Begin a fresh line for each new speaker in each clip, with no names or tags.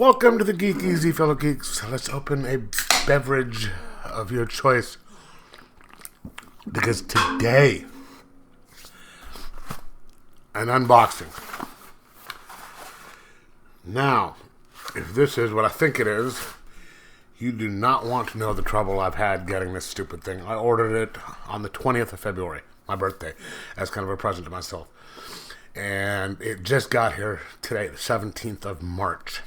Welcome to the Geek Easy, fellow geeks. Let's open a beverage of your choice. Because today, an unboxing. Now, if this is what I think it is, you do not want to know the trouble I've had getting this stupid thing. I ordered it on the 20th of February, my birthday, as kind of a present to myself. And it just got here today, the 17th of March.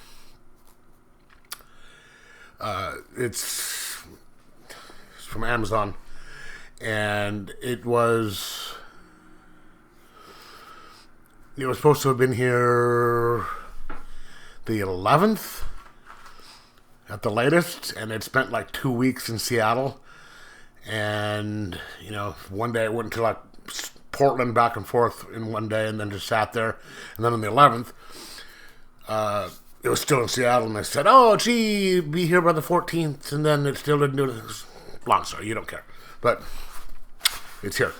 It's from Amazon, and it was supposed to have been here the 11th at the latest, and it spent like 2 weeks in Seattle. And one day it went to like Portland back and forth in one day, and then just sat there. And then on the 11th, it was still in Seattle, and they said, "Oh, gee, be here by the 14th," and then it still didn't do it. Long story, you don't care, but it's here,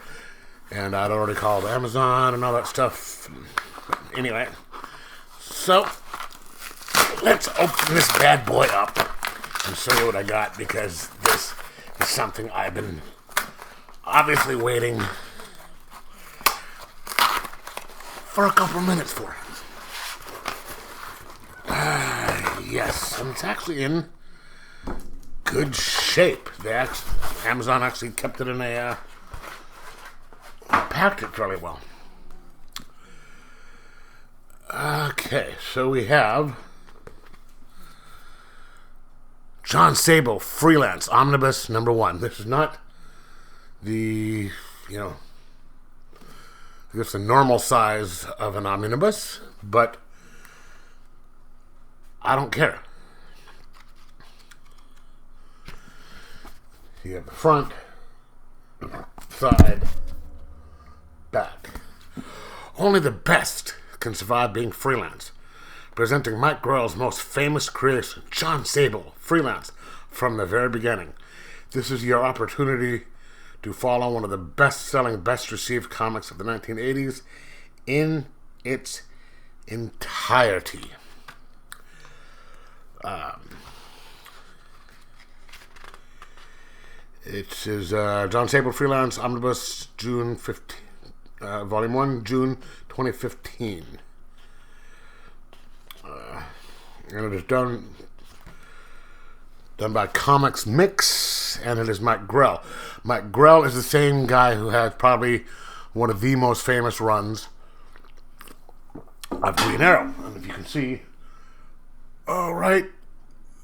and I'd already called Amazon and all that stuff. Anyway, so let's open this bad boy up and show you what I got, because this is something I've been obviously waiting for a couple minutes for. Yes, and it's actually in good shape. Amazon actually kept it in packed it fairly well. Okay, so we have Sable, Freelance, Omnibus #1. This is not the, I guess the normal size of an omnibus, but I don't care. You have the front, side, back. Only the best can survive being freelance. Presenting Mike Grell's most famous creation, Sable, Freelance, from the very beginning. This is your opportunity to follow one of the best-selling, best-received comics of the 1980s in its entirety. It is Sable Freelance Omnibus, June 15, Volume 1, June 2015. And it is done by Comics Mix, and it is Mike Grell. Mike Grell is the same guy who has probably one of the most famous runs of Green Arrow. And if you can see, right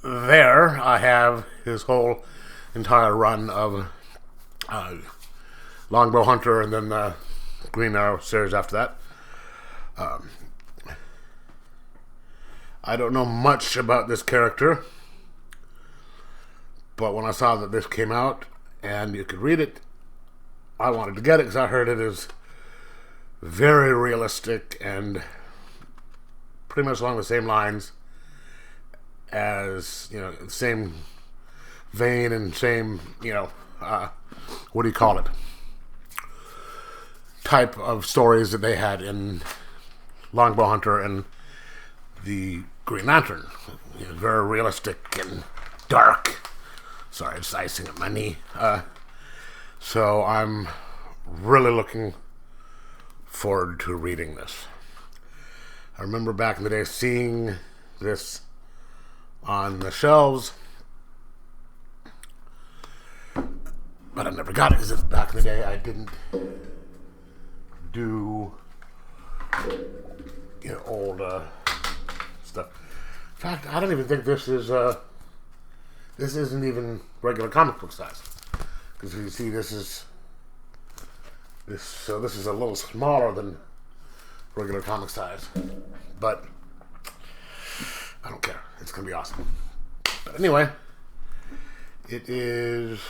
there, I have his whole entire run of Longbow Hunter, and then the Green Arrow series after that. I don't know much about this character, but when I saw that this came out and you could read it, I wanted to get it because I heard it is very realistic and pretty much along the same lines as, the same vein and same, what do you call it? Type of stories that they had in Longbow Hunter and the Green Lantern. Very realistic and dark. Sorry, it's icing at my knee. So I'm really looking forward to reading this. I remember back in the day seeing this on the shelves, but I never got it because back in the day I didn't do old stuff. In fact, I don't even think this isn't even regular comic book size, because you see this is a little smaller than regular comic size, but I don't care. It's gonna be awesome. But anyway, it is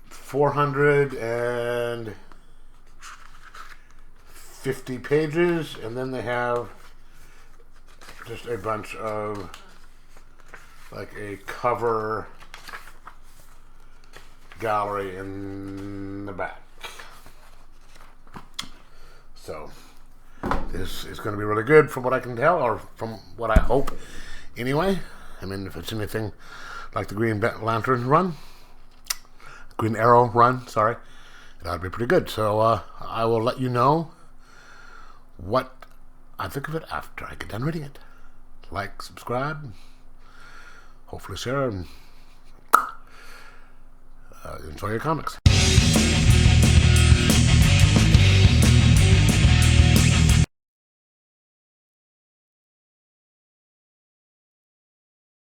450 pages, and then they have just a bunch of like a cover gallery in the back. So this is going to be really good from what I can tell, or from what I hope anyway. I mean, if it's anything like the Green Lantern run, Green Arrow run, sorry, that would be pretty good. So I will let you know what I think of it after I get done reading it. Like, subscribe, hopefully share, and enjoy your comics.